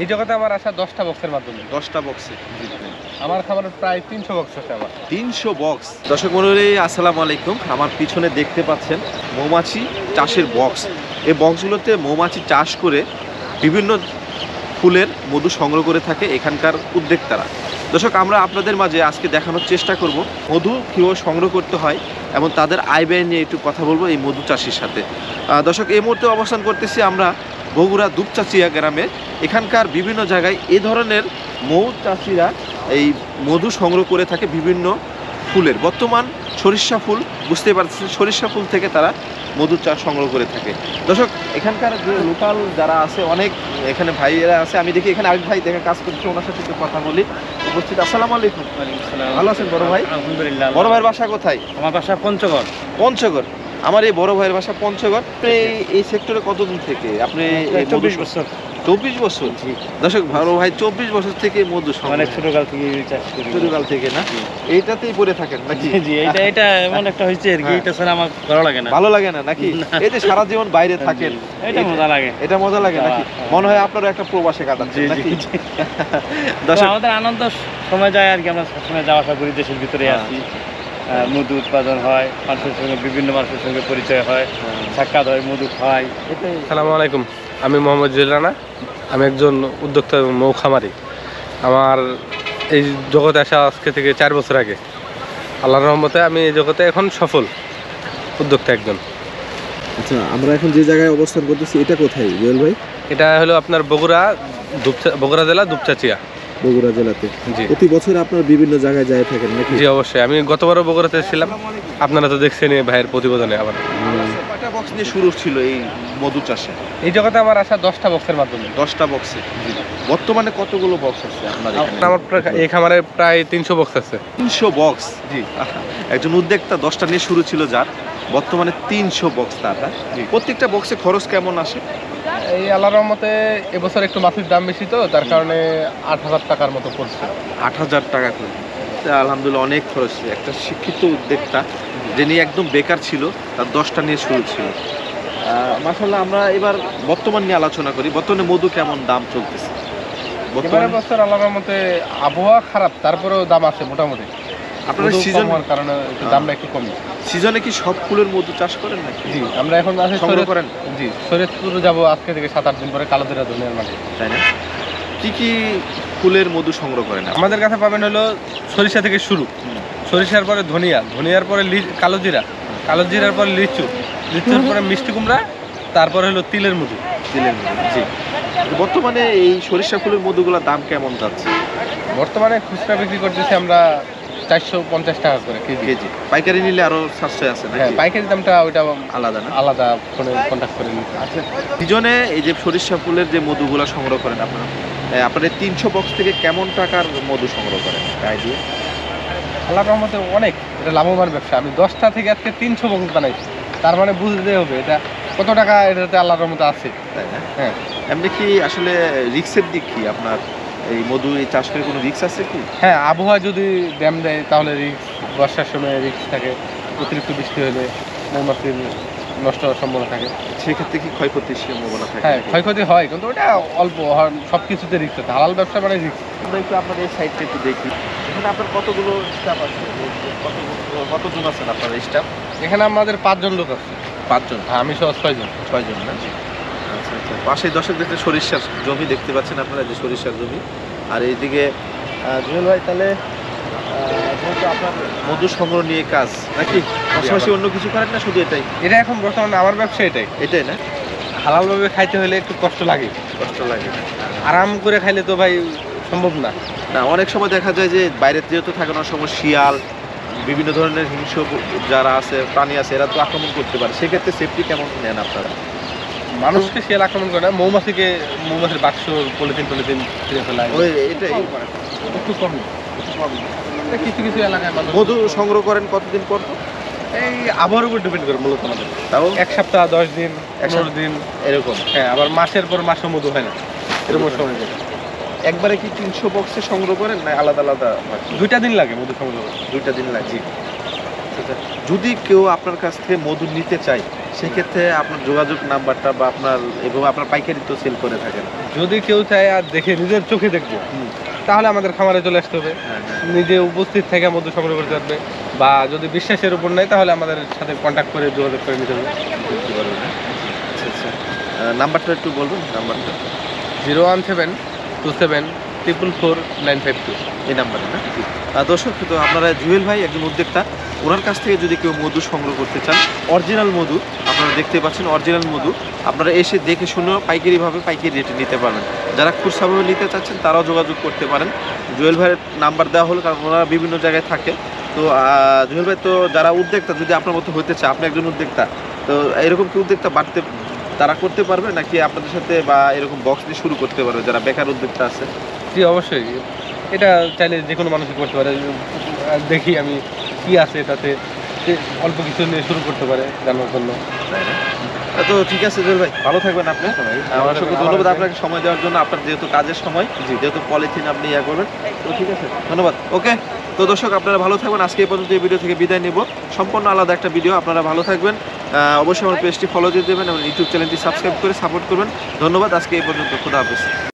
এই জগতে আমার আসা 10টা বক্সের মাধ্যমে। 10টা বক্সে আমার খাবারের প্রায় 300 বক্স আছে আমার। 300 বক্স। দর্শক মণ্ডলী আসসালামু আলাইকুম। আমার পিছনে দেখতে পাচ্ছেন মৌমাছি চাষের বক্স। এই বক্সগুলোতে মৌমাছি চাষ করে বিভিন্ন ফুলের মধু সংগ্রহ করে থাকে এখানকার উদ্যোক্তারা। দর্শক আমরা আপনাদের মাঝে আজকে দেখানোর চেষ্টা করব মধু কীভাবে সংগ্রহ করতে হয় এবং তাদের আয় ব্যয় নিয়ে একটু কথা বলবো এই মধু চাষির সাথে। দর্শক এই মুহূর্তে অবস্থান করতেছি আমরা বগুড়া দুপচাচিয়া গ্রামে। এখানকার বিভিন্ন জায়গায় এ ধরনের মৌ চাষিরা এই মধু সংগ্রহ করে থাকে বিভিন্ন ফুলের। বর্তমান সরিষা ফুল বুঝতে পারছেন, সরিষা ফুল থেকে তারা মধু চাষ সংগ্রহ করে থাকে। দর্শক এখানকার যে লোকাল যারা আছে অনেক এখানে ভাইয়েরা আছে, আমি দেখি এখানে আরেক ভাই দেখে কাজ করছে, ওনার সাথে একটু কথা বলি। উপস্থিত আসসালামু আলাইকুম। ভালো আছেন বড় ভাই? আলহামদুলিল্লাহ। বড় ভাইয়ের বাসা কোথায়? আমার বাসা পঞ্চগড়। পঞ্চগড়। আমার এই বড় ভাইয়ের বাসা পঞ্চগড়। এই সেক্টরে কতদিন থেকে আপনি? 24 বছর। 24 বছর। দর্শক বড় ভাই 24 বছর থেকে মধু অনেক ছোটকাল থেকে চাষ করি। ছোটকাল থেকে না? এইটাতেই পড়ে থাকেন নাকি? জি, এটা এমন একটা হয়েছে আর কি, এটা ছাড়া আমার ভালো লাগে না। ভালো লাগে না নাকি? এই যে সারা জীবন বাইরে থাকেন, এটা মজা লাগে। এটা মজা লাগে নাকি? মনে হয় আপনারও একটা প্রবাসে কাটাচ্ছেন নাকি? দর্শক আমাদের আনন্দ সময় যায় আর কি, আমরা সবসময় যাওয়া আসা করি, দেশের ভিতরে আছি। মধু উৎপাদন হয়, মানুষের সঙ্গে বিভিন্ন মানুষের সঙ্গে পরিচয় হয়, সাক্ষাৎ হয়, মধু খাই। আসসালামু আলাইকুম, আমি মোহাম্মদ জুয়েল রানা। আমি একজন উদ্যোক্তা এবং মৌ খামারি। আমার এই জগতে আসা আজকে থেকে 4 বছর আগে। আল্লাহর রহমতে আমি এই জগতে এখন সফল উদ্যোক্তা একজন। আচ্ছা, আমরা এখন যে জায়গায় অবস্থান করতেছি এটা কোথায় জুয়েল ভাই? এটা হলো আপনার বগুড়া জেলা দুপচাচিয়া। বগুড়া জেলাতে। জি, প্রতি বছর আপনারা বিভিন্ন জায়গায় যায় থাকেন নাকি? জি অবশ্যই। আমি গতবারও বগুড়াতে ছিলাম, আপনারা তো দেখছেন এই ভাইয়ের প্রতিবেদনে। আবার কয়টা বক্স নিয়ে শুরু ছিল এই মধু চাষে? এই জগতে আমার আসা 10টা বক্সের মাধ্যমে। 10টা বক্সে। বর্তমানে কতগুলো বক্স আছে আপনার এখানে? আমার এই খামারে প্রায় 300 বক্স আছে। 300 বক্স। জি, একজন উদ্যোক্তা 10টা নিয়ে শুরু ছিল, যার বর্তমানে 300 বক্স তার। প্রত্যেকটা বক্সে খরচ কেমন আসে? এই আল্লাহর রহমতে এবছর একটু মাছের দাম বেশি, তো তার কারণে 8,000 টাকার মতো পড়ছে। 8,000 টাকা করে। আলহামদুলিল্লাহ অনেক খরচ। একটা শিক্ষিত উদ্যোক্তা যিনি একদম বেকার ছিল, তার 10টা নিয়ে শুরু ছিল। মাশাআল্লাহ। আমরা এবার বর্তমান নিয়ে আলোচনা করি। বর্তমানে মধু কেমন দাম চলতেছে? এবারে বছর আল্লাহর রহমতে আবহাওয়া খারাপ, তারপরেও দাম আছে মোটামুটি। আপনারা মধু সিজন কম হওয়ার কারণে একটু দামটা একটু কমই। সিজনে কি সব ফুলের মধু চাষ করেন নাকি? জি, আমরা এখন আছে সংগ্রহ করেন? জি, শরীয়তপুর যাবো আজকে থেকে 7-8 দিন পরে, কালোজিরা ধনিয়ার মাঠে। তাই না? কি কি ফুলের মধু সংগ্রহ করেন? আমাদের কাছে পাবেন হলো সরিষা থেকে শুরু, সরিষার পরে ধনিয়া, ধনিয়ার পরে কালোজিরা, কালোজিরার পরে লিচু, লিচুর পরে মিষ্টি কুমড়া, তারপরে হলো তিলের মধু। তিলের মধু। জি। বর্তমানে এই সরিষা ফুলের মধুগুলোর দাম কেমন যাচ্ছে? বর্তমানে খুচরা বিক্রি করতেছি আমরা 450 টাকা করে কেজি। পাইকারি নিলে আরো সাশ্রয় আছে হ্যাঁ, নাকি? পাইকারি দামটা ওইটা আলাদা না? আলাদা ফোনে কন্ট্যাক্ট করে নিতে। আচ্ছা, সিজনে এই যে সরিষা ফুলের যে মধুগুলো সংগ্রহ করেন আপনারা, আপনাদের 300 বক্স থেকে কেমন টাকার মধু সংগ্রহ করেন আইডিয়া? আল্লাহর রহমতে অনেক, এটা লাভবান ব্যবসা। আমি 10টা থেকে আজকে 300 বক্স বানাইছি, তার মানে বুঝতে হবে এটা কত টাকা এটাতে আল্লাহর রহমতে আছে। তাই না? হ্যাঁ। এমনি কি আসলে রিস্কের দিক কি আপনার? এই মধু এই চাষ করে কোনো রিস্ক আছে কি? হ্যাঁ, আবহাওয়া যদি ড্যাম দেয় তাহলে রিস্ক, বর্ষার সময় রিস্ক থাকে, অতিরিক্ত বৃষ্টি হলে মৌমাছির নষ্ট হওয়ার সম্ভাবনা থাকে। সেক্ষেত্রে কি ক্ষয়ক্ষতির সম্ভাবনা থাকে? হ্যাঁ, ক্ষয়ক্ষতি হয়, কিন্তু ওটা অল্প, সব কিছুতে রিস্ক আছে। হালাল ব্যবসা মানে রিস্ক। আমরা একটু আপনার এই সাইডটা একটু দেখি। এখানে আপনার কতগুলো স্টাফ আছে? কতজন আছেন আপনার স্টাফ? এখানে আমাদের 5 জন লোক আছে। 5 জন। হ্যাঁ, আমি সহ 6 জন। 6 জন না? আচ্ছা আচ্ছা। পাশে দর্শক দেখতে সরিষার জমি দেখতে পাচ্ছেন আপনারা, যে সরিষার জমি। আর এইদিকে জুয়েল ভাই, তাহলে যেহেতু আপনার মধু সংগ্রহ নিয়ে কাজ নাকি, পাশাপাশি অন্য কিছু করেন না শুধু এটাই? এটা এখন বর্তমানে আমার ব্যবসা এটাই। এটাই না? হালালভাবে খাইতে হলে একটু কষ্ট লাগে, কষ্ট লাগে আরাম করে খাইলে তো ভাই সম্ভব না। না? অনেক সময় দেখা যায় যে বাইরে যেহেতু থাকে, অনেক সময় শিয়াল, বিভিন্ন ধরনের হিংস্র যারা আছে, প্রাণী আছে, এরা তো আক্রমণ করতে পারে। সেক্ষেত্রে সেফটি কেমন নেন আপনারা? মানুষকে শিয়াল আক্রমণ করে না, মৌমাছির বাক্স পলিথিন ছিঁড়ে ফেলায়। ওই এটাই একটু কম, কিছু কিছু এলাকায় মানুষ মধু সংগ্রহ করেন কতদিন পর? এই আবহাওয়ার উপর ডিপেন্ড করে মূলত আমাদের। তাও 1 সপ্তাহ, 10 দিন, 15 দিন এরকম। হ্যাঁ, আবার মাসের পর মাসও মধু হয় না, এরকম সময় যায়। একবারে কি 300 বক্সে সংগ্রহ করেন না আলাদা আলাদা? 2টা দিন লাগে মধু সংগ্রহ করতে। 2টা দিন লাগে। যদি কেউ আপনার কাছ থেকে মধু নিতে চায়, সেক্ষেত্রে আপনার যোগাযোগ নাম্বারটা বা আপনার এভাবে আপনার পাইকারি তো সেল করে থাকেন। যদি কেউ চায় আর দেখে নিজের চোখে দেখবো, তাহলে আমাদের খামারে চলে আসতে হবে, হ্যাঁ হ্যাঁ নিজে উপস্থিত থেকে মধু সংগ্রহ করতে পারবে। বা যদি বিশ্বাসের উপর নেই তাহলে আমাদের সাথে কন্ট্যাক্ট করে যোগাযোগ করে নিতে হবে। বুঝতে পারবেন, হ্যাঁ? আচ্ছা আচ্ছা, নাম্বারটা একটু বলবেন নাম্বারটা। 01727444952 এই নাম্বারে না? দর্শক, তো আপনারা জুয়েল ভাই একজন উদ্যোক্তা, ওনার কাছ থেকে যদি কেউ মধু সংগ্রহ করতে চান, অরিজিনাল মধু আপনারা দেখতে পাচ্ছেন, অরিজিনাল মধু আপনারা এসে দেখে শুনে পাইকারিভাবে পাইকারি রেটে নিতে পারবেন। যারা খুচরাভাবে নিতে চাচ্ছেন তারাও যোগাযোগ করতে পারেন। জুয়েল ভাইয়ের নাম্বার দেওয়া হলো কারণ ওনারা বিভিন্ন জায়গায় থাকে। তো জুয়েল ভাই, তো যারা উদ্যোক্তা যদি আপনার মতো হতে চায়, আপনি একজন উদ্যোক্তা, তো এরকম কি উদ্যোক্তা বাড়তে তারা করতে পারবে নাকি আপনাদের সাথে, বা এরকম বক্স দিয়ে শুরু করতে পারবে যারা বেকার উদ্যোক্তা আছে? জি অবশ্যই, এটা চাইলে যে কোনো মানুষই করতে পারে। দেখি আমি কি আছে এটাতে, সে অল্প কিছু নিয়ে শুরু করতে পারে জানার জন্য। তো ঠিক আছে জুয়েল ভাই, ভালো থাকবেন আপনি। অসংখ্য ধন্যবাদ আপনাকে সময় দেওয়ার জন্য। আপনার যেহেতু কাজের সময়, যেহেতু পলিথিন আপনি ইয়া করবেন, তো ঠিক আছে, ধন্যবাদ। ওকে, তো দর্শক আপনারা ভালো থাকবেন। আজকে এই পর্যন্ত এই ভিডিও থেকে বিদায় নেব। সম্পূর্ণ আলাদা একটা ভিডিও, আপনারা ভালো থাকবেন। অবশ্যই আমার পেজটি ফলো দিয়ে দেবেন এবং ইউটিউব চ্যানেলটি সাবস্ক্রাইব করে সাপোর্ট করবেন। ধন্যবাদ, আজকে এই পর্যন্ত, খুদা হাফেজ।